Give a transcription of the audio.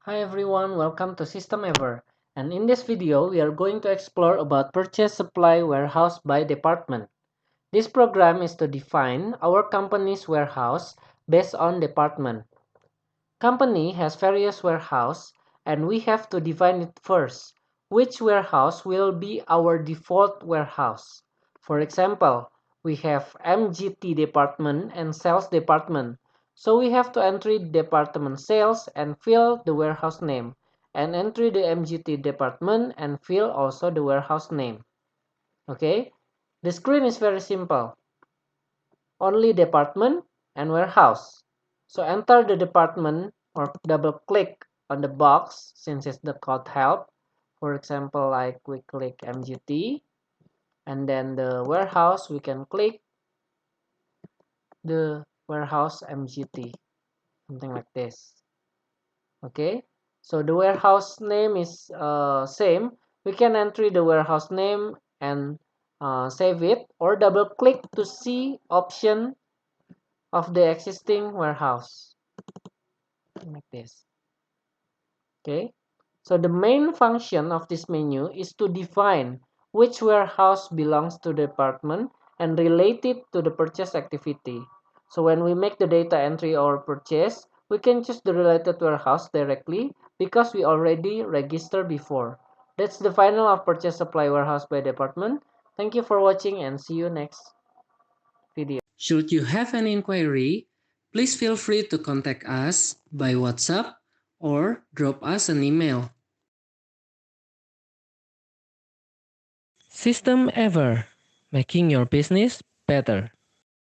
Hi everyone, welcome to SystemEver. And in this video, we are going to explore about purchase supply warehouse by department. This program is to define our company's warehouse based on department. Company has various warehouse and we have to define it first. Which warehouse will be our default warehouse? For example, we have MGT department and sales department. So we have to enter department sales and fill the warehouse name, and enter the MGT department and fill also the warehouse name. Okay, the screen is very simple. Only department and warehouse. So enter the department or double click on the box since it's the code help. For example, like we click MGT, and then the warehouse, we can click the warehouse MGT, something like this. Okay, so the warehouse name is same. We can enter the warehouse name and save it, or double click to see option of the existing warehouse, like this. Okay, so the main function of this menu is to define which warehouse belongs to the department and relate it to the purchase activity. So when we make the data entry or purchase, we can choose the related warehouse directly because we already registered before. That's the final of purchase supply warehouse by department. Thank you for watching and see you next video. Should you have an inquiry, please feel free to contact us by WhatsApp or drop us an email. SystemEver, making your business better.